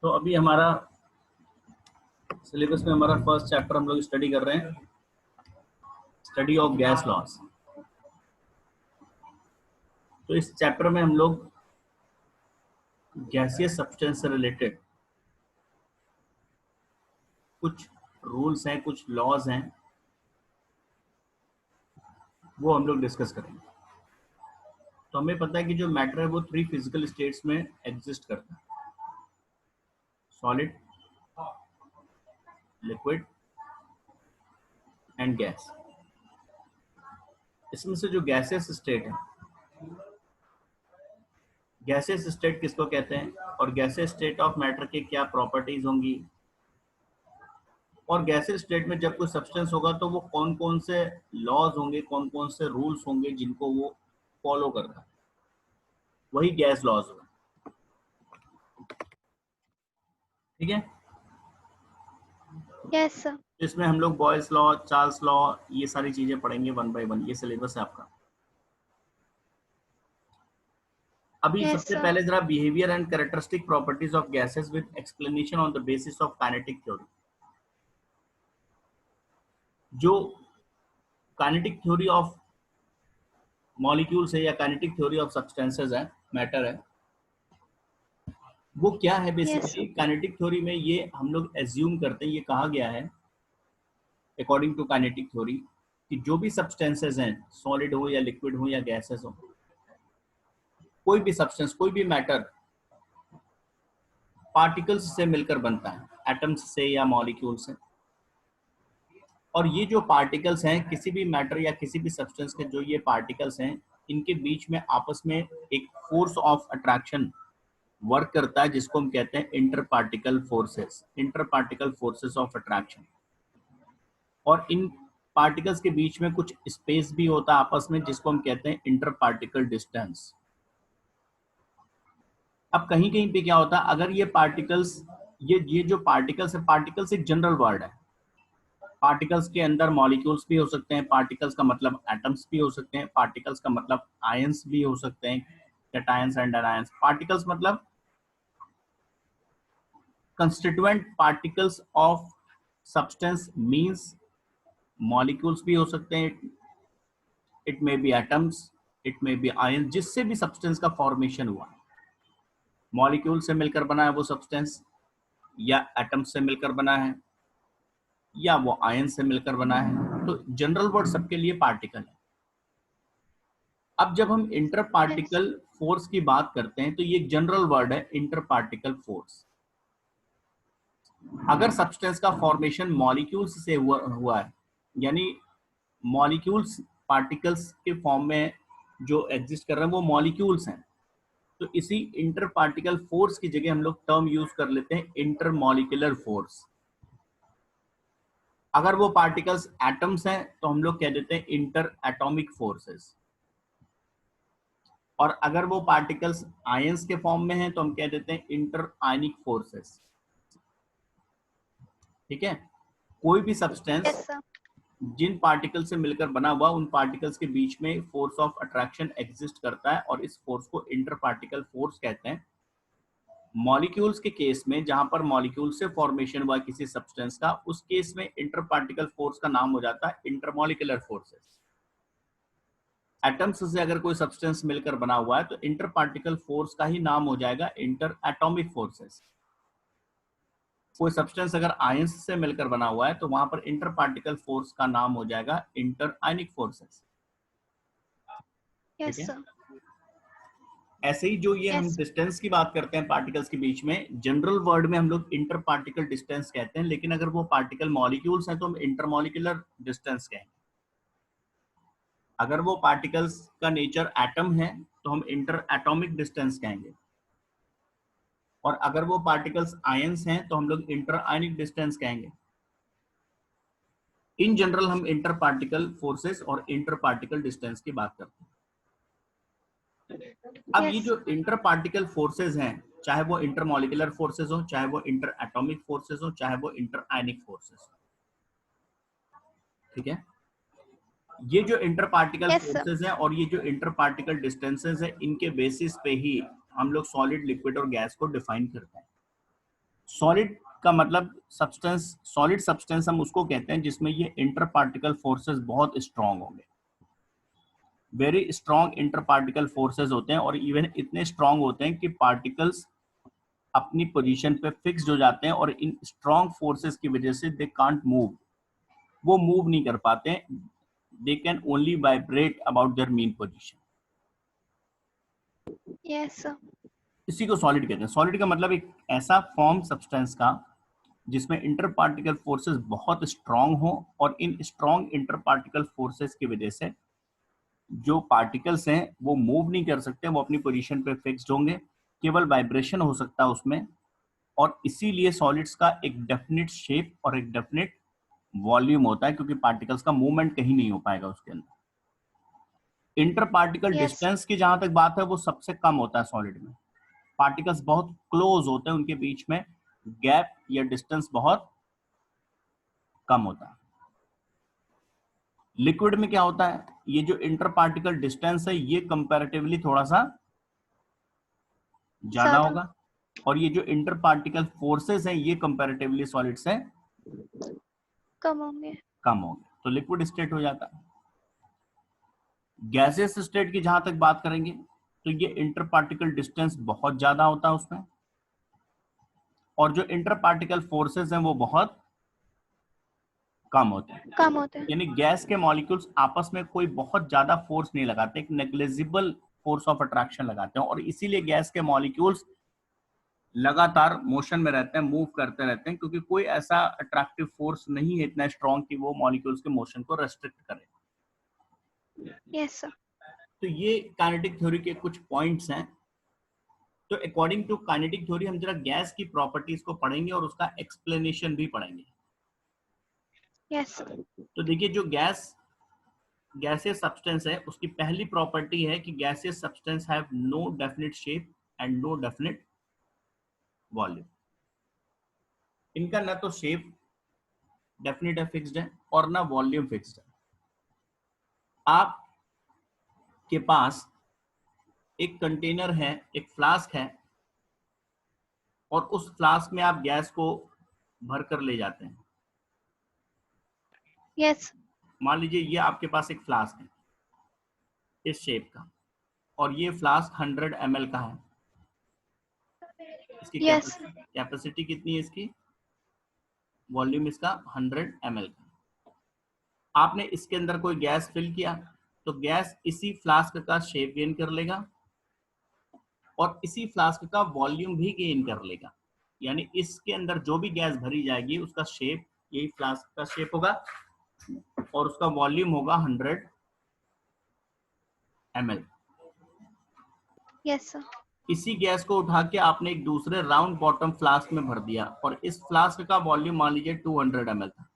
तो अभी हमारा सिलेबस में हमारा फर्स्ट चैप्टर हम लोग स्टडी कर रहे हैं, स्टडी ऑफ गैस लॉस। तो इस चैप्टर में हम लोग गैसियस सब्सटेंस से रिलेटेड कुछ रूल्स हैं, कुछ लॉज हैं, वो हम लोग डिस्कस करेंगे। तो हमें पता है कि जो मैटर है वो 3 फिजिकल स्टेट्स में एग्जिस्ट करता है, सॉलिड, लिक्विड एंड गैस। इसमें से जो गैसियस स्टेट है, गैसियस स्टेट किसको कहते हैं और गैसियस स्टेट ऑफ मैटर के क्या प्रॉपर्टीज होंगी, और गैसियस स्टेट में जब कोई सब्सटेंस होगा तो वो कौन कौन से लॉज होंगे, कौन कौन से रूल्स होंगे जिनको वो फॉलो करता है, वही गैस लॉज होगा। ठीक है, यस सर। इसमें हम लोग बॉयल्स लॉ, चार्ल्स लॉ, ये सारी चीजें पढ़ेंगे 1 बाय 1। ये सिलेबस है आपका। अभी सबसे पहले जरा behaviour and characteristic properties of gases with explanation on the basis of kinetic theory. जो काइनेटिक थ्योरी ऑफ मॉलिक्यूल्स है या काइनेटिक थ्योरी ऑफ सब्सटेंसेस है, मैटर है, वो क्या है बेसिकली। काइनेटिक थ्योरी में ये हम लोग एज्यूम करते हैं, ये कहा गया है अकॉर्डिंग टू काइनेटिक थ्योरी कि जो भी सब्सटेंसेस हैं, सॉलिड हो या लिक्विड हो या गैसेस हो, कोई भी सब्सटेंस, कोई भी मैटर पार्टिकल्स से मिलकर बनता है, एटम्स से या मॉलिक्यूल से। और ये जो पार्टिकल्स हैं, किसी भी मैटर या किसी भी सब्सटेंस के जो ये पार्टिकल्स हैं, इनके बीच में आपस में एक फोर्स ऑफ अट्रैक्शन वर्क करता है, जिसको हम कहते हैं inter particle forces, inter particle forces of attraction. और इन पार्टिकल्स के बीच में कुछ स्पेस भी होता है आपस में, जिसको हम कहते हैं इंटर पार्टिकल डिस्टेंस। अब कहीं कहीं पे क्या होता है, अगर ये पार्टिकल्स, ये जो पार्टिकल्स है, पार्टिकल्स एक जनरल वर्ड है। पार्टिकल्स के अंदर मॉलिक्यूल्स भी हो सकते हैं, पार्टिकल्स का मतलब एटम्स भी हो सकते हैं, पार्टिकल्स का मतलब आयंस भी हो सकते हैं, कैटायंस एंड एनायंस। पार्टिकल्स मतलब constituent particles of substance, means molecules भी हो सकते हैं, it may be atoms, it may be ions, जिससे भी सब्सटेंस का फॉर्मेशन हुआ, मॉलिक्यूल से मिलकर बना है वो सब्सटेंस, या एटम्स से मिलकर बना है, या वो आयन से मिलकर बना है। तो जनरल वर्ड सबके लिए पार्टिकल है। अब जब हम इंटर पार्टिकल फोर्स की बात करते हैं तो ये जनरल वर्ड है, इंटर पार्टिकल फोर्स। अगर सब्सटेंस का फॉर्मेशन मॉलिक्यूल्स से हुआ है, यानी मॉलिक्यूल्स पार्टिकल्स के फॉर्म में जो एग्जिस्ट कर रहे हैं वो मॉलिक्यूल्स हैं, तो इसी इंटर पार्टिकल फोर्स की जगह हम लोग टर्म यूज कर लेते हैं इंटर मॉलिक्यूलर फोर्स। अगर वो पार्टिकल्स एटम्स हैं तो हम लोग कह देते हैं इंटर एटॉमिक फोर्सेस, और अगर वो पार्टिकल्स आयंस के फॉर्म में हैं तो हम कह देते हैं इंटर आयनिक फोर्सेस। ठीक है, कोई भी सब्सटेंस जिन पार्टिकल से मिलकर बना हुआ, उन पार्टिकल्स के बीच में फोर्स ऑफ अट्रैक्शन एग्जिस्ट करता है, और इस फोर्स को इंटर पार्टिकल फोर्स कहते हैं। मॉलिक्यूल्स के केस में, जहां पर मॉलिक्यूल से फॉर्मेशन हुआ किसी सब्सटेंस का, उस केस में इंटर पार्टिकल फोर्स का नाम हो जाता है इंटरमॉलिक्यूलर फोर्सेस। एटम्स से अगर कोई सब्सटेंस मिलकर बना हुआ है तो इंटर पार्टिकल फोर्स का ही नाम हो जाएगा इंटर एटॉमिक फोर्सेस। कोई सब्सटेंस अगर आयंस से मिलकर बना हुआ है तो वहां पर इंटर पार्टिकल फोर्स का नाम हो जाएगा इंटर आयनिक फोर्सेस। ठीक है, ऐसे ही जो ये हम डिस्टेंस की बात करते हैं पार्टिकल्स के बीच में, जनरल वर्ड में हम लोग इंटर पार्टिकल डिस्टेंस कहते हैं, लेकिन अगर वो पार्टिकल मॉलिक्यूल्स हैं तो हम इंटरमॉलिक्यूलर डिस्टेंस कहेंगे। अगर वो पार्टिकल्स का नेचर एटम है तो हम इंटर एटॉमिक डिस्टेंस कहेंगे, और अगर वो पार्टिकल्स आयंस हैं तो हम लोग इंटर आयनिक डिस्टेंस कहेंगे। इन जनरल हम इंटर पार्टिकल फोर्सेस और इंटर पार्टिकल डिस्टेंस की बात करते हैं। अब ये जो इंटर पार्टिकल फोर्सेस हैं, चाहे वो इंटर मॉलिक्यूलर फोर्सेस हो, चाहे वो इंटर एटॉमिक फोर्सेस हो, चाहे वो इंटर आयनिक फोर्सेस हो, ठीक है, ये जो इंटर पार्टिकल फोर्सेस हैं और ये जो इंटर पार्टिकल डिस्टेंसेस हैं, इनके बेसिस पे ही हम लोग सॉलिड, लिक्विड और गैस को डिफाइन करते हैं। सॉलिड का मतलब सब्सटेंस, सॉलिड सब्सटेंस हम उसको कहते हैं जिसमें ये इंटर पार्टिकल फोर्सेस बहुत स्ट्रांग होंगे, very strong inter particle forces होते हैं, और इवन इतने स्ट्रांग होते हैं कि पार्टिकल्स अपनी पोजीशन पे फिक्स्ड हो जाते हैं और इन स्ट्रांग फोर्सेस की वजह से दे कांट मूव, वो मूव नहीं कर पाते, they can only vibrate about their mean position. Yes sir. इसी को सॉलिड कहते हैं। सॉलिड का मतलब एक ऐसा फॉर्म सब्सटेंस का जिसमें इंटर पार्टिकल फोर्सेस बहुत स्ट्रांग हो, और इन स्ट्रांग इंटर पार्टिकल फोर्सेस की वजह से जो पार्टिकल्स हैं वो मूव नहीं कर सकते, वो अपनी पोजीशन पे फिक्स्ड होंगे, केवल वाइब्रेशन हो सकता है उसमें, और इसीलिए सॉलिड्स का एक डेफिनेट शेप और एक डेफिनेट वॉल्यूम होता है, क्योंकि पार्टिकल्स का मूवमेंट कहीं नहीं हो पाएगा उसके अंदर। Inter particle Yes. डिस्टेंस की जहां तक बात है वो सबसे कम होता है सॉलिड में, पार्टिकल्स बहुत क्लोज होते हैं, उनके बीच में गैप या डिस्टेंस बहुत कम होता है। लिक्विड में क्या होता है, ये जो इंटर पार्टिकल डिस्टेंस है ये कंपैरेटिवली थोड़ा सा ज्यादा होगा, और ये जो इंटर पार्टिकल फोर्सेस हैं ये कंपैरेटिवली सॉलिड से कम होंगे। तो लिक्विड स्टेट हो जाता है। गैसियस स्टेट की जहां तक बात करेंगे तो ये इंटर पार्टिकल डिस्टेंस बहुत ज्यादा होता है उसमें, और जो इंटर पार्टिकल फोर्सेस हैं वो बहुत कम होते हैं। यानी गैस के मॉलिक्यूल्स आपस में कोई बहुत ज्यादा फोर्स नहीं लगाते, एक नेग्लिजिबल फोर्स ऑफ अट्रैक्शन लगाते हैं, और इसीलिए गैस के मॉलिक्यूल्स लगातार मोशन में रहते हैं, मूव करते रहते हैं, क्योंकि कोई ऐसा अट्रैक्टिव फोर्स नहीं है इतना स्ट्रॉन्ग कि वो मॉलिक्यूल्स के मोशन को रेस्ट्रिक्ट करे। Yes sir. तो ये काइनेटिक थ्योरी के कुछ पॉइंट्स हैं। तो अकॉर्डिंग टू काइनेटिक थ्योरी हम जरा गैस की प्रॉपर्टीज को पढ़ेंगे और उसका एक्सप्लेनेशन भी पढ़ेंगे। यस। तो देखिए, जो गैसियस सब्सटेंस है उसकी पहली प्रॉपर्टी है कि gaseous substance have no definite shape and no definite volume. इनका ना तो शेप डेफिनेट है, फिक्स्ड है, और ना वॉल्यूम फिक्स्ड है। आप के पास एक कंटेनर है, एक फ्लास्क है, और उस फ्लास्क में आप गैस को भर कर ले जाते हैं। यस। मान लीजिए ये आपके पास एक फ्लास्क है इस शेप का, और ये फ्लास्क 100 ml का है। इसकी यस। कैपेसिटी कितनी है इसकी, वॉल्यूम इसका 100 ml का। आपने इसके अंदर कोई गैस फिल किया तो गैस इसी फ्लास्क का शेप गेन कर लेगा और इसी फ्लास्क का वॉल्यूम भी गेन कर लेगा। यानी इसके अंदर जो भी गैस भरी जाएगी उसका शेप यही फ्लास्क का शेप होगा और उसका वॉल्यूम होगा 100 ml। Yes sir. इसी गैस को उठा के आपने एक दूसरे राउंड बॉटम फ्लास्क में भर दिया और इस फ्लास्क का वॉल्यूम मान लीजिए 200 ml था,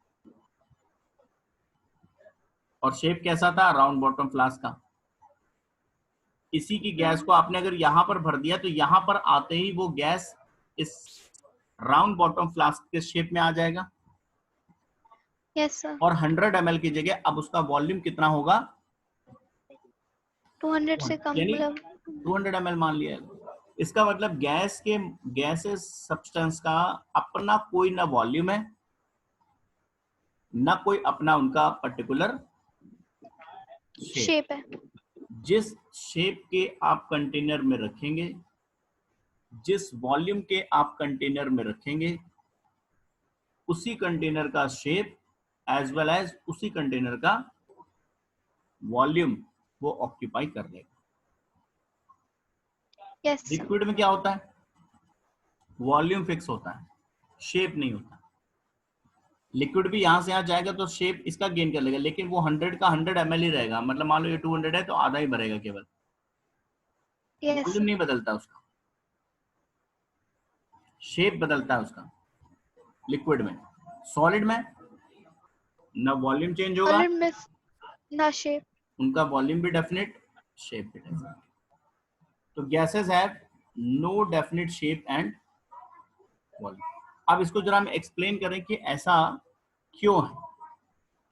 और शेप कैसा था, राउंड बॉटम फ्लास्क का। इसी की गैस को आपने अगर यहां पर भर दिया तो यहां पर आते ही वो गैस इस राउंड बॉटम फ्लास्क के शेप में आ जाएगा। Yes sir. और 100 ml की जगह अब उसका वॉल्यूम कितना होगा, 200 से कम, यानी मतलब 200 ml मान लिया। इसका मतलब गैसेस सब्सटेंस का अपना कोई ना वॉल्यूम है ना कोई अपना उनका पर्टिकुलर शेप है। जिस शेप के आप कंटेनर में रखेंगे, जिस वॉल्यूम के आप कंटेनर में रखेंगे, उसी कंटेनर का शेप एज वेल एज उसी कंटेनर का वॉल्यूम वो ऑक्यूपाई कर लेगा। यस। लिक्विड में क्या होता है, वॉल्यूम फिक्स होता है, शेप नहीं होता। लिक्विड भी यहां से यहां जाएगा तो शेप इसका गेन कर लेगा, लेकिन वो 100 का 100 ml ही रहेगा। मतलब मान लो ये 200 है तो आधा ही भरेगा केवल, यस। वॉल्यूम नहीं बदलता उसका, शेप बदलता है उसका लिक्विड में। सॉलिड में ना वॉल्यूम चेंज होगा, सॉलिड में ना शेप। उनका वॉल्यूम भी डेफिनेट, शेप भी डेफिनेट। तो gases have no definite shape and volume. अब इसको जरा हम एक्सप्लेन करें कि ऐसा क्यों है।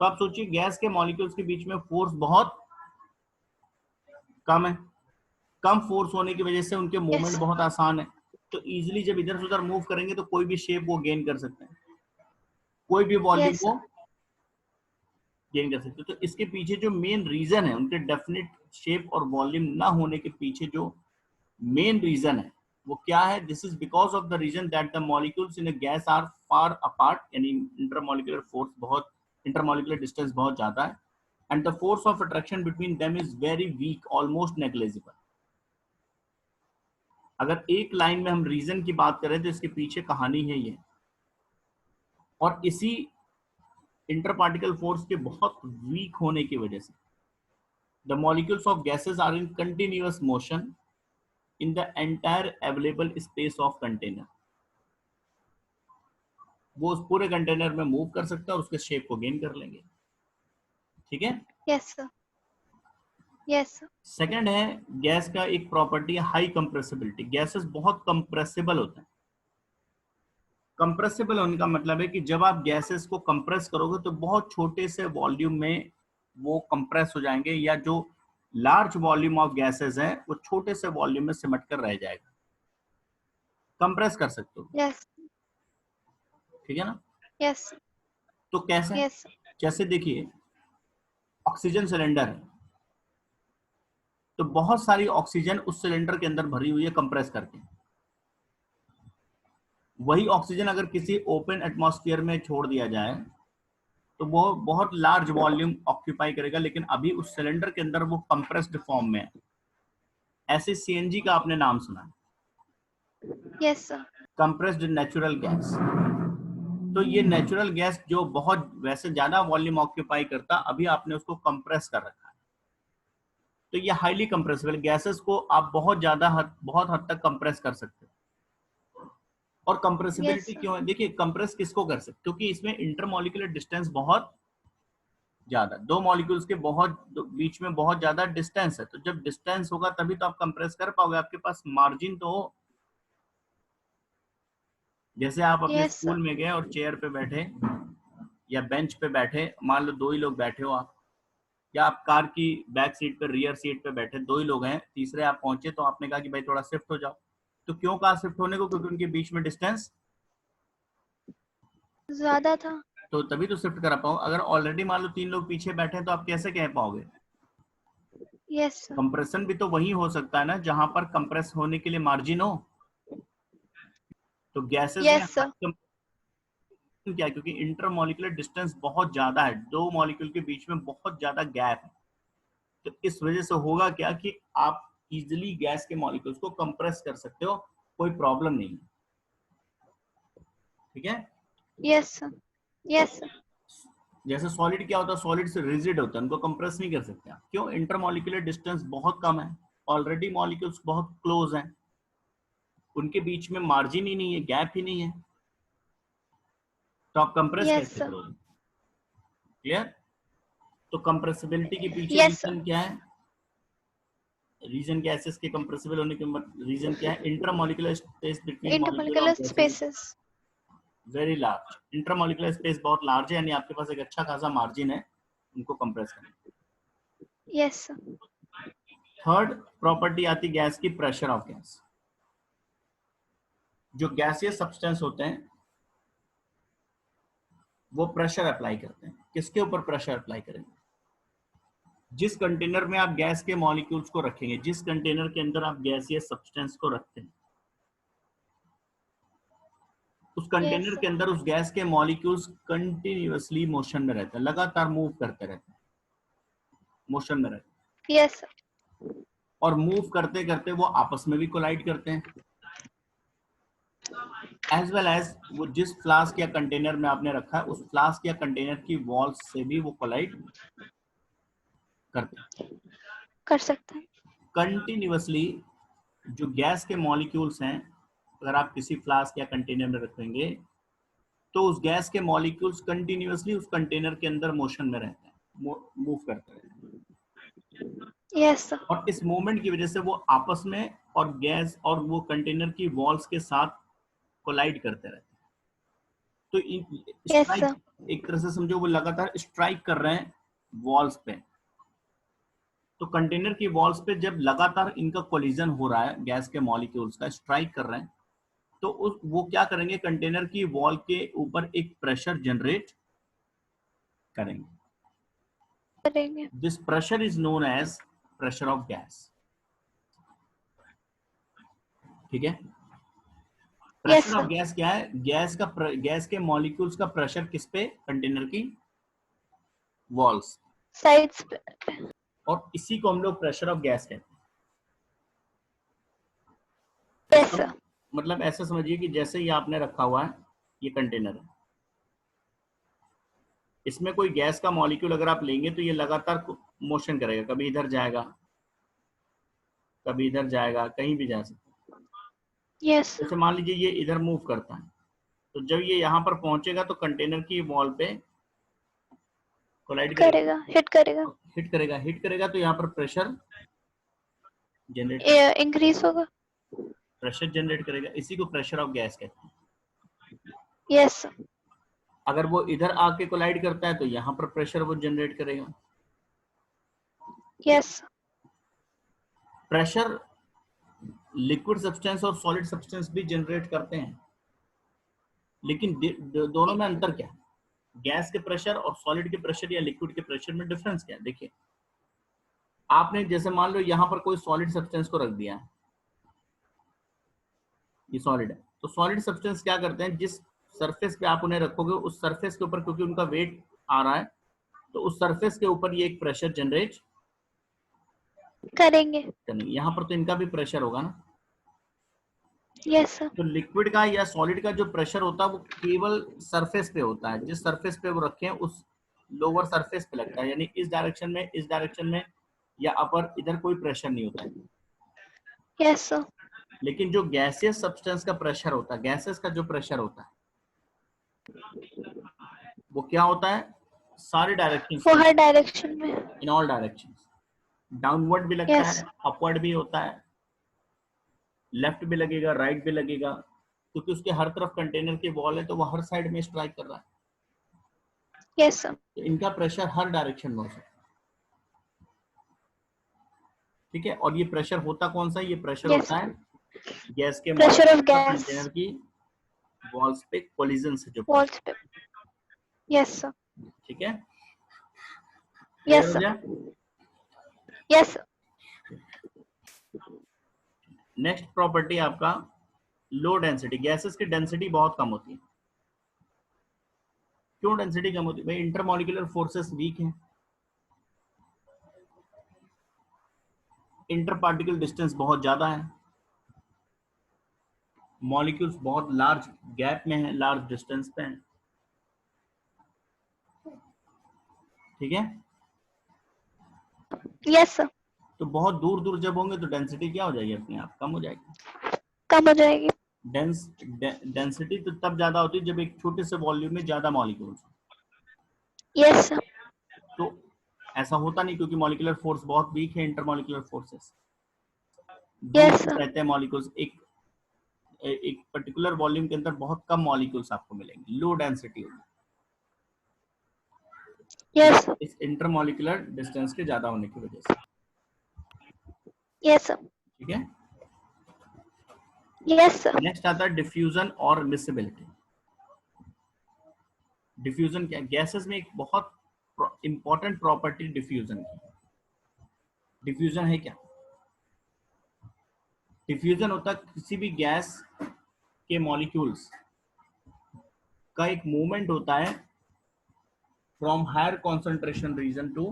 तो आप सोचिए, गैस के मॉलिक्यूल्स के बीच में फोर्स बहुत कम है, कम फोर्स होने की वजह से उनके मूवमेंट यस। बहुत आसान है। तो इजीली जब इधर से उधर मूव करेंगे तो कोई भी शेप वो गेन कर सकते हैं, कोई भी वॉल्यूम Yes, वो sir. गेन कर सकते हैं। तो इसके पीछे जो मेन रीजन है, उनके डेफिनेट शेप और वॉल्यूम ना होने के पीछे जो मेन रीजन है वो क्या है? This is because of the reason that the molecules in a gas are far apart, यानी इंटरमॉलिक्यूलर फोर्स बहुत, इंटरमॉलिक्यूलर डिस्टेंस बहुत ज्यादा है, and the force of attraction between them is very weak, almost negligible. अगर एक line में हम reason की बात करें तो इसके पीछे कहानी है ये, और इसी इंटरपार्टिकल फोर्स के बहुत वीक होने की वजह से the molecules of gases are in continuous motion in the entire available space of container। वो उस पूरे कंटेनर में मूव कर सकता है और उसके शेप को गेन कर लेंगे। ठीक है? Yes, sir. Yes, sir. Second है गैस का एक प्रॉपर्टी हाई कंप्रेसिबिलिटी। गैसेस बहुत कंप्रेसिबल होते हैं। कंप्रेसिबल होने का मतलब है कि जब आप गैसेस को कंप्रेस करोगे तो बहुत छोटे से वॉल्यूम में वो कंप्रेस हो जाएंगे, या जो लार्ज वॉल्यूम ऑफ गैसेस हैं वो छोटे से वॉल्यूम में सिमट कर रह जाएगा। कंप्रेस कर सकते हो, Yes. ठीक है ना? Yes. तो कैसे? Yes. जैसे देखिए ऑक्सीजन सिलेंडर है, तो बहुत सारी ऑक्सीजन उस सिलेंडर के अंदर भरी हुई है कंप्रेस करके। वही ऑक्सीजन अगर किसी ओपन एटमॉस्फेयर में छोड़ दिया जाए तो वो बहुत लार्ज वॉल्यूम ऑक्यूपाई करेगा, लेकिन अभी उस सिलेंडर के अंदर वो कंप्रेस्ड फॉर्म में है। ऐसे सीएनजी का आपने नाम सुना है, Yes, sir. Compressed natural gas. तो ये नेचुरल गैस जो बहुत वैसे ज्यादा वॉल्यूम ऑक्यूपाई करता, अभी आपने उसको कंप्रेस कर रखा है। तो ये हाईली कंप्रेसिबल गैसेस को आप बहुत हद तक कंप्रेस कर सकते हो। और Yes, कंप्रेसिबिलिटी sir. क्यों है? देखिए कंप्रेस किसको कर सकते? क्योंकि इसमें इंटरमॉलिक्यूलर डिस्टेंस बहुत ज्यादा, दो मॉलिक्यूल्स के बीच में बहुत ज्यादा डिस्टेंस है। तो जब डिस्टेंस होगा तभी तो आप कंप्रेस कर पाओगे, आपके पास मार्जिन तो हो। जैसे आप अपने Yes, sir. स्कूल में गए और चेयर पे बैठे या बेंच पे बैठे, मान लो दो ही लोग बैठे हो आप, या आप कार की बैक सीट पे, रियर सीट पे बैठे, दो ही लोग हैं, तीसरे आप पहुंचे तो आपने कहा कि भाई थोड़ा शिफ्ट हो जाओ। तो क्यों कहा शिफ्ट होने को? क्योंकि उनके बीच में डिस्टेंस ज़्यादा था। तो तभी तो शिफ्ट करा पाओ। अगर ऑलरेडी मान लो तीन लोग पीछे बैठे हैं तो आप कैसे कह पाओगे? Yes, sir. कंप्रेशन भी तो वही हो सकता है ना जहां पर कंप्रेस होने के लिए मार्जिन हो। तो गैसेस में Yes, sir. क्या है? क्योंकि इंटरमॉलिक्यूलर डिस्टेंस बहुत ज्यादा है, दो मॉलिक्यूल के बीच में बहुत ज्यादा गैप है। तो इस वजह से होगा क्या कि आप इजिली गैस के मॉलिक्यूल्स को कंप्रेस कर सकते हो, कोई प्रॉब्लम नहीं है। ठीक है? Yes, sir. Yes, sir. जैसे सॉलिड क्या होता है? सॉलिड से रिजिड होता है, उनको कंप्रेस नहीं कर सकते आप। क्यों? इंटरमॉलिक्यूलर डिस्टेंस बहुत कम है, ऑलरेडी मॉलिक्यूल्स बहुत क्लोज हैं, उनके बीच में मार्जिन ही नहीं है, गैप ही नहीं है, तो आप कंप्रेस Yes, कैसे sir. करोगे? क्लियर? तो कंप्रेसिबिलिटी के पीछे Yes, sir. रीजन क्या है? रीजन गैसेस के कंप्रेसिबल होने के रीजन क्या है? Intermolecular space between molecule Intermolecular of gases spaces. Very large. Intermolecular space बहुत लार्ज है, यानी आपके पास एक अच्छा खासा मार्जिन है उनको कंप्रेस करने। Yes, sir. थर्ड प्रॉपर्टी आती गैस की, प्रेशर ऑफ गैस। जो गैसियस सब्सटेंस होते हैं वो प्रेशर अप्लाई करते हैं। किसके ऊपर प्रेशर अप्लाई करेंगे? जिस कंटेनर में आप गैस के मॉलिक्यूल्स को रखेंगे, जिस कंटेनर के अंदर आप गैसियस सब्सटेंस को रखते हैं, उस Yes, कंटेनर sir. के अंदर उस गैस के मॉलिक्यूल्स कंटिन्यूअसली मोशन में रहते हैं, लगातार मूव करते रहते हैं, मोशन में रहते हैं। Yes, sir. और मूव करते करते वो आपस में भी कोलाइड करते हैं, एज वेल एज वो जिस फ्लास्क या कंटेनर में आपने रखा है उस फ्लास्क या कंटेनर की वॉल्स से भी वो कोलाइड करते हैं। कर सकते हैं। कंटिन्यूअसली जो गैस के मॉलिक्यूल्स हैं, अगर आप किसी फ्लास्क या कंटेनर में रखेंगे तो उस गैस के मॉलिक्यूल्स कंटिन्यूअसली उस कंटेनर के अंदर मोशन में रहते हैं, मूव करते रहते हैं। Yes, sir. और इस मूवमेंट की वजह से वो आपस में और गैस और वो कंटेनर की वॉल्स के साथ कोलाइड करते रहते हैं। तो Yes, स्ट्राइक, sir. एक तरह से समझो वो लगातार स्ट्राइक कर रहे हैं वॉल्स पे। तो कंटेनर की वॉल्स पे जब लगातार इनका कोलिजन हो रहा है, गैस के मॉलिक्यूल्स का स्ट्राइक कर रहे हैं, तो वो क्या करेंगे, कंटेनर की वॉल के ऊपर एक प्रेशर जनरेट करेंगे। This pressure is known as pressure of gas. ठीक है, प्रेशर ऑफ गैस क्या है? गैस के मॉलिक्यूल्स का प्रेशर किस पे? कंटेनर की वॉल्स, साइड्स पे। और इसी को हम लोग प्रेशर ऑफ गैस कहते हैं। Yes sir. मतलब ऐसा समझिए कि जैसे ही आपने रखा हुआ है ये कंटेनर है, इसमें कोई गैस का मॉलिक्यूल अगर आप लेंगे तो ये लगातार मोशन करेगा, कभी इधर जाएगा, कभी इधर जाएगा, कहीं भी जा सकता है। यस। जैसे मान लीजिए ये इधर मूव करता है, तो जब ये यहाँ पर पहुंचेगा तो कंटेनर की वॉल पे कोलाइड करेगा, हिट करेगा तो यहाँ पर प्रेशर जनरेट इंक्रीज होगा, प्रेशर जनरेट करेगा। इसी को प्रेशर ऑफ गैस कहते हैं। यस। अगर वो इधर आके कोलाइड करता है तो यहाँ पर प्रेशर वो जनरेट करेगा। यस। प्रेशर लिक्विड सब्सटेंस और सॉलिड सब्सटेंस भी जनरेट करते हैं, लेकिन दोनों में अंतर क्या है? गैस के प्रेशर और सॉलिड के प्रेशर या लिक्विड के प्रेशर में डिफरेंस क्या है? देखिए, आपने जैसे मान लो यहाँ पर कोई सॉलिड सब्सटेंस को रख दिया है, ये सॉलिड है, तो सॉलिड सब्सटेंस क्या करते हैं, जिस सरफेस पे आप उन्हें रखोगे उस सरफेस के ऊपर, क्योंकि उनका वेट आ रहा है, तो उस सरफेस के ऊपर ये एक प्रेशर जनरेट करेंगे। यहाँ पर तो इनका भी प्रेशर होगा ना। Yes sir. तो लिक्विड का या सॉलिड का जो प्रेशर होता है वो केवल सरफेस पे होता है, जिस सरफेस पे वो रखे हैं उस लोअर सरफेस पे लगता है, यानी इस डायरेक्शन में या अपर, इधर कोई प्रेशर नहीं होता है। Yes sir. लेकिन जो गैसियस सब्सटेंस का प्रेशर होता है, गैसेस का जो प्रेशर होता है वो क्या होता है? सारे डायरेक्शन, वो हर डायरेक्शन में, इन ऑल डायरेक्शन, डाउनवर्ड भी लगता है, अपवर्ड भी होता है, लेफ्ट भी लगेगा, राइट भी लगेगा, क्योंकि उसके हर तरफ कंटेनर की वॉल है तो वो हर साइड में स्ट्राइक कर रहा है। Yes sir. तो इनका प्रेशर हर डायरेक्शन में हो सकता है। ठीक है, और ये प्रेशर होता कौन सा है? ये प्रेशर होता है गैस के प्रेशर ऑफ गैस कंटेनर की वॉल्स पे कोलिजन से जो वॉल्स पे। Yes sir. ठीक है, yes sir. Yes sir. Next property आपका लो डेंसिटी। गैसेस की डेंसिटी बहुत कम होती है। क्यों डेंसिटी कम होती है? भाई इंटरमॉलिक्यूलर फोर्सेस वीक हैं, इंटर पार्टिकल डिस्टेंस बहुत ज्यादा है, मॉलिक्यूल्स बहुत लार्ज गैप में है, लार्ज डिस्टेंस पे हैं। ठीक है, यस सर। तो बहुत दूर दूर जब होंगे तो डेंसिटी क्या हो जाएगी? अपने आप कम हो जाएगी, कम हो जाएगी। डेंसिटी तो तब ज्यादा होती है जब एक छोटे से वॉल्यूम में ज्यादा मॉलिक्यूल्स। Yes sir. तो ऐसा होता नहीं, क्योंकि मॉलिक्यूलर फोर्स बहुत वीक है, इंटरमॉलिक्यूलर फोर्सेस यस सर। रहते हैं मॉलिक्यूल्स। एक पर्टिकुलर वॉल्यूम के अंदर बहुत कम मॉलिक्यूल्स आपको मिलेंगे, लो डेंसिटी होगी। यस। इस इंटरमॉलिक्यूलर डिस्टेंस के ज्यादा होने की वजह से। Yes sir. ठीक है, यस सर। नेक्स्ट आता है डिफ्यूजन और मिसिबिलिटी। डिफ्यूजन क्या? गैसेस में एक बहुत इंपॉर्टेंट प्रॉपर्टी डिफ्यूजन की। डिफ्यूजन है क्या? डिफ्यूजन होता है किसी भी गैस के मॉलिक्यूल्स का एक मूवमेंट होता है from higher concentration region to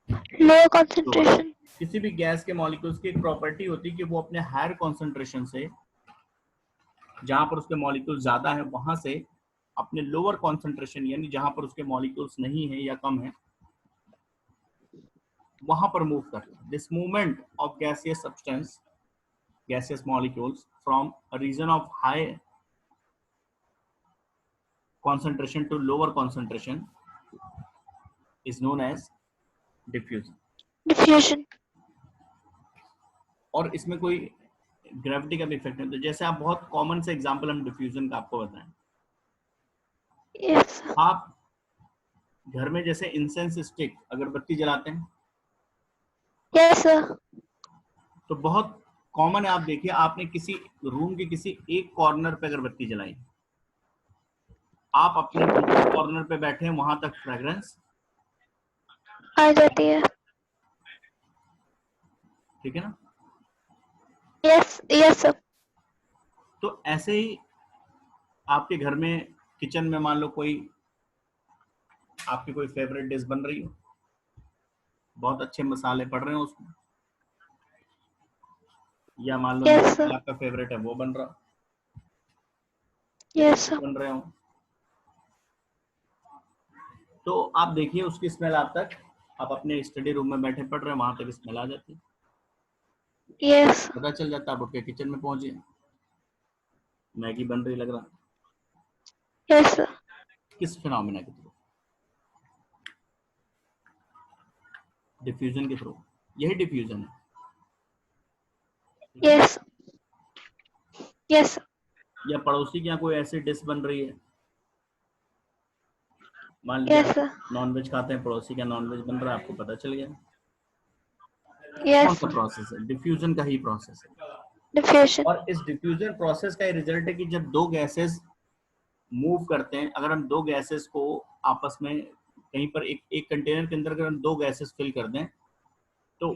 lower concentration. किसी भी गैस के मॉलिक्यूल्स की एक प्रॉपर्टी होती है कि वो अपने हायर कॉन्सेंट्रेशन से, जहां पर उसके मॉलिक्यूल ज्यादा है, वहां से अपने लोअर कॉन्सेंट्रेशन, यानी जहां पर उसके मॉलिक्यूल्स नहीं है या कम है, वहां पर मूव करते हैं। This movement of gaseous substance, gaseous molecules from a region of high concentration to lower concentration is known as diffusion. Diffusion. और इसमें कोई ग्रेविटी का भी इफेक्ट नहीं। तो जैसे आप बहुत कॉमन से एग्जांपल हम डिफ्यूजन का आपको बताएं, यस। आप घर में जैसे इंसेंस स्टिक, अगरबत्ती जलाते हैं, यस सर। तो बहुत कॉमन है, आप देखिए आपने किसी रूम के किसी एक कॉर्नर पे अगरबत्ती जलाई, आप अपने दूसरे कॉर्नर पे बैठे हैं, वहां तक फ्रेग्रेंस आ जाती है। ठीक है ना। Yes yes sir. तो ऐसे ही आपके घर में किचन में मान लो कोई आपकी कोई फेवरेट डिश बन रही हो, बहुत अच्छे मसाले पड़ रहे हो उसमें, या मान लो यस मीट सर। आपका फेवरेट है वो बन रहा, यस सर। बन रहे हो, तो आप देखिए उसकी स्मेल आप तक, आप अपने स्टडी रूम में बैठे पढ़ रहे हैं, वहां तक स्मेल आ जाती है, यस पता चल जाता है, आप उठ के किचन में पहुंचे, मैगी बन रही लग रहा, यस सर। किस फिनोमेना के थ्रू, डिफ्यूजन के थ्रू, यही डिफ्यूजन है। Yes yes. या पड़ोसी के यहाँ कोई ऐसी डिश बन रही है, मान लीजिए यस आप सर। नॉनवेज खाते हैं, पड़ोसी का नॉनवेज बन रहा है, आपको पता चल गया, कौन यस। सा प्रोसेस है, डिफ्यूजन का ही प्रोसेस है। डिफ्यूजन। और इस डिफ्यूजन प्रोसेस का रिजल्ट है कि जब दो गैसेस मूव करते हैं, अगर हम दो गैसेस को आपस में कहीं पर एक कंटेनर के अंदर अगर हम दो गैसेस फिल कर दें, तो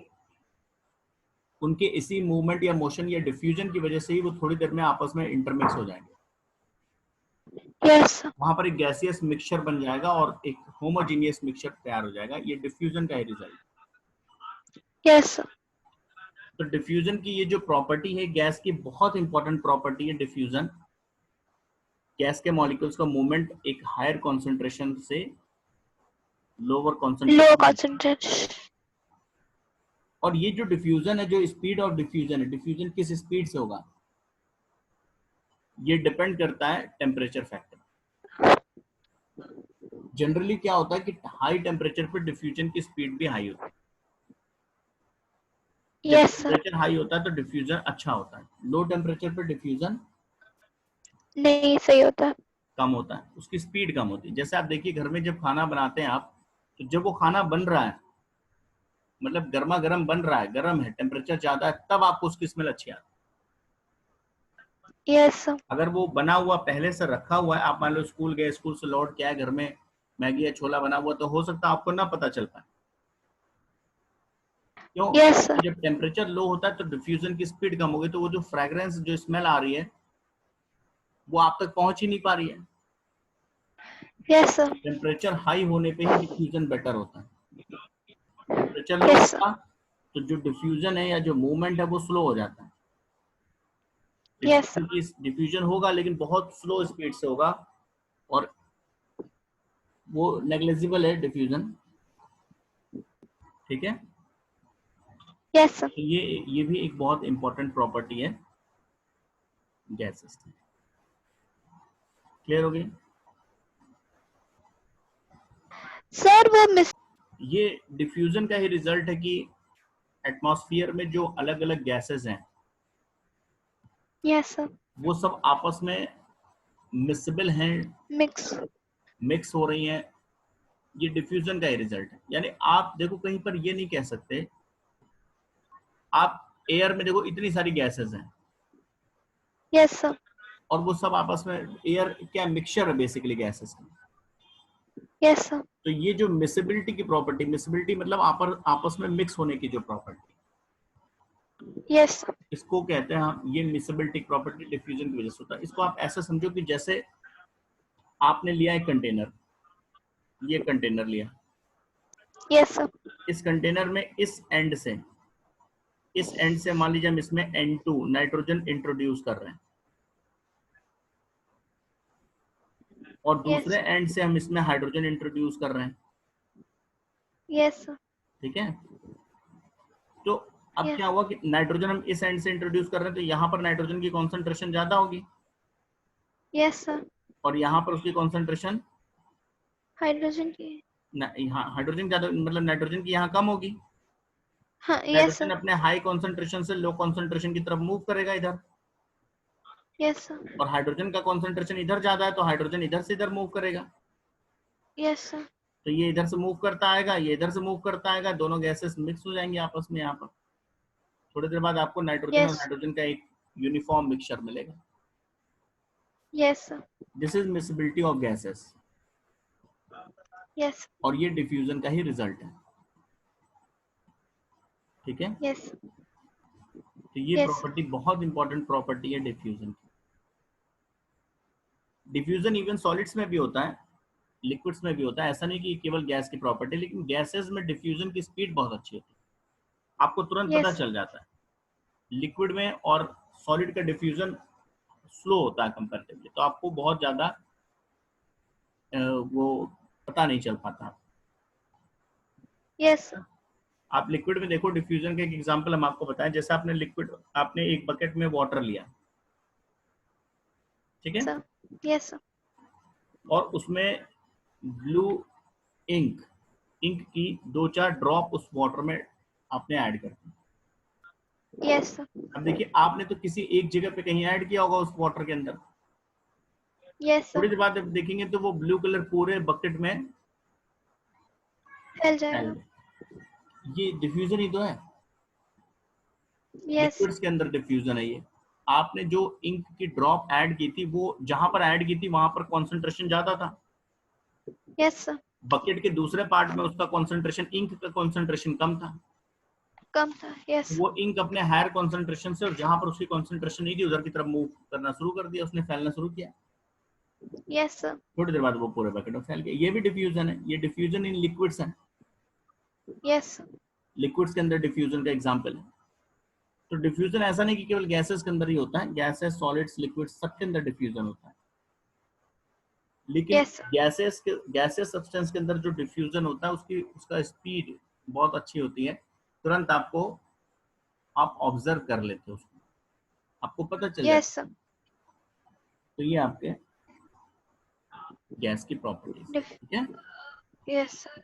उनके इसी मूवमेंट या मोशन या डिफ्यूजन की वजह से ही वो थोड़ी देर में आपस में इंटरमिक्स हो जाएंगे, यस सर। वहां पर एक गैसियस मिक्सचर बन जाएगा और एक होमोजीनियस मिक्सचर तैयार हो जाएगा, ये डिफ्यूजन का ही रिजल्ट। Yes sir. तो डिफ्यूजन की ये जो प्रॉपर्टी है, गैस की बहुत इंपॉर्टेंट प्रॉपर्टी है डिफ्यूजन, गैस के मॉलिक्यूल्स का मूवमेंट एक हायर कॉन्सेंट्रेशन से लोअर लो कॉन्सेंट्रेशन, कंसंट्रेशन। और ये जो डिफ्यूजन है, जो स्पीड ऑफ डिफ्यूजन है, डिफ्यूजन किस स्पीड से होगा, ये डिपेंड करता है टेम्परेचर फैक्टर। जनरली क्या होता है कि हाई टेम्परेचर पर डिफ्यूजन की स्पीड भी हाई होती है, जब यस सर। टेम्परेचर हाई होता है तो डिफ्यूजन अच्छा होता है, लो टेम्परेचर पर डिफ्यूजन नहीं सही होता। कम होता है, उसकी स्पीड कम होती है। जैसे आप देखिए घर में जब खाना बनाते हैं आप, तो जब वो खाना बन रहा है, मतलब गर्मा गर्म बन रहा है, गर्म है, टेम्परेचर ज्यादा है, तब आपको उसकी स्मेल अच्छी आती यस सर। है। अगर वो बना हुआ पहले से रखा हुआ है, आप मान लो स्कूल गए, स्कूल से लौट के आए, घर में मैगी या छोला बना हुआ, तो हो सकता है आपको ना पता चल पाए, क्यों, यस सर। क्योंकि जब टेम्परेचर लो होता है तो डिफ्यूजन की स्पीड कम हो गई, तो वो जो फ्रेग्रेंस जो स्मेल आ रही है वो आप तक पहुंच ही नहीं पा रही है। Yes sir. टेम्परेचर हाई होने पे ही डिफ्यूजन बेटर होता है, टेम्परेचर लो यस सर। होगा तो जो डिफ्यूजन है या जो मूवमेंट है वो स्लो हो जाता है, यस सर। डिफ्यूजन होगा लेकिन बहुत स्लो स्पीड से होगा, और वो नेग्लिजिबल है डिफ्यूजन, ठीक है। Yes sir. तो ये भी एक बहुत इंपॉर्टेंट प्रॉपर्टी है गैसेस की। क्लियर हो गई। सर वो मिस। ये डिफ्यूजन का ही रिजल्ट है कि एटमॉस्फेयर में जो अलग अलग गैसेस हैं यस सर। वो सब आपस में मिक्सबल हैं, मिक्स। मिक्स हो रही हैं, ये डिफ्यूजन का ही रिजल्ट है। यानी आप देखो कहीं पर ये नहीं कह सकते, आप एयर में देखो इतनी सारी गैसेस हैं यस सर। और वो सब आपस में, एयर क्या मिक्सचर है बेसिकली गैसेस का, यस सर। तो ये जो मिसिबिलिटी की प्रॉपर्टी, मिसिबिलिटी मतलब आपस में मिक्स होने की जो प्रॉपर्टी, यस सर। इसको कहते हैं हम, ये मिसिबिलिटी प्रॉपर्टी डिफ्यूजन की वजह से होता है। इसको आप ऐसा समझो कि जैसे आपने लिया एक कंटेनर, ये कंटेनर लिया, यस सर। इस कंटेनर में इस एंड से मान लीजिए हम इसमें N2 नाइट्रोजन इंट्रोड्यूस कर रहे हैं, और यस दूसरे एंड से हम इसमें हाइड्रोजन इंट्रोड्यूस कर रहे हैं, यस सर। ठीक है। तो अब क्या यस। हुआ कि नाइट्रोजन हम इस एंड से इंट्रोड्यूस कर रहे हैं, तो यहाँ पर नाइट्रोजन की कॉन्सेंट्रेशन ज्यादा होगी, यस सर। और यहाँ पर उसकी कॉन्सेंट्रेशन, हाइड्रोजन की। यहाँ हाइड्रोजन ज्यादा, मतलब नाइट्रोजन की यहाँ कम होगी। हाँ यस नाइट्रोजन सर। अपने हाई कॉन्सेंट्रेशन से लो कॉन्सेंट्रेशन की तरफ मूव करेगा इधर, यस सर। और हाइड्रोजन का कॉन्सेंट्रेशन इधर ज्यादा है तो हाइड्रोजन इधर से इधर मूव करेगा, यस सर। तो ये इधर से मूव करता आएगा, ये इधर से मूव करता आएगा, दोनों गैसेस मिक्स हो जाएंगे आपस में यहाँ पर, थोड़ी देर बाद आपको नाइट्रोजन और Yes. हाइड्रोजन का एक यूनिफॉर्म मिक्सचर मिलेगा. Yes, sir. This is miscibility of gases, Yes. और ये डिफ्यूजन का ही रिजल्ट है. ठीक है, Yes. तो ये Yes. प्रॉपर्टी बहुत इंपॉर्टेंट प्रॉपर्टी है डिफ्यूजन की. डिफ्यूजन इवन सॉलिड्स में भी होता है, लिक्विड्स में भी होता है. ऐसा नहीं कि केवल गैस की प्रॉपर्टी, लेकिन गैसेस में डिफ्यूजन की स्पीड बहुत अच्छी होती है, आपको तुरंत पता Yes. चल जाता है. लिक्विड में और सॉलिड का डिफ्यूजन स्लो होता है कंपैरेटिवली, तो आपको बहुत ज्यादा वो पता नहीं चल पाता. Yes, sir. आप लिक्विड में देखो, डिफ्यूजन का एक एग्जांपल हम आपको बताएं. जैसे आपने लिक्विड, आपने एक बकेट में वाटर लिया, ठीक है, Sir. Yes, sir. और उसमें ब्लू इंक इंक की 2-4 ड्रॉप उस वाटर में आपने ऐड कर दी. Yes, sir. अब देखिए, आपने तो किसी एक जगह पे कहीं ऐड किया होगा उस वाटर के अंदर. Yes, थोड़ी sir. देर बाद जब देखेंगे तो वो ब्लू कलर पूरे बकेट में फैल फैल जाएगा. गया. ये डिफ्यूजन ही तो है, Yes. लिक्विड्स के अंदर डिफ्यूजन है ये. आपने जो इंक की ड्रॉप ऐड की थी, वो जहां पर ऐड की थी वहां पर कॉन्सेंट्रेशन ज्यादा था. Yes, sir. बकेट के दूसरे पार्ट में उसका कॉन्सेंट्रेशन, इंक का कॉन्सेंट्रेशन कम था. कम था. Yes. वो इंक अपने हायर कॉन्सेंट्रेशन से, और जहां पर उसकी कॉन्सेंट्रेशन नहीं थी उधर की तरफ मूव करना शुरू कर दिया, उसने फैलना शुरू किया. Yes, sir. थोड़ी देर बाद वो पूरे बकेट में फैल गया. ये भी डिफ्यूजन है. ये डिफ्यूजन इन लिक्विड्स है. Yes, sir. लिक्विड्स के अंदर डिफ्यूजन का एग्जांपल है. तो डिफ्यूजन ऐसा नहीं कि केवल गैसेस के अंदर ही होता है, गैसेस, सॉलिड्स, लिक्विड्स सबके अंदर डिफ्यूजन होता है. लेकिन Yes, sir. गैसेस सब्सटेंस के अंदर जो डिफ्यूजन होता है, उसका स्पीड बहुत अच्छी होती है. तुरंत आप ऑब्जर्व कर लेते हो उसको, आपको पता चल जाता Yes, sir. है. तो ये आपके गैस की प्रॉपर्टीज, Dif- ठीक है. Yes, sir.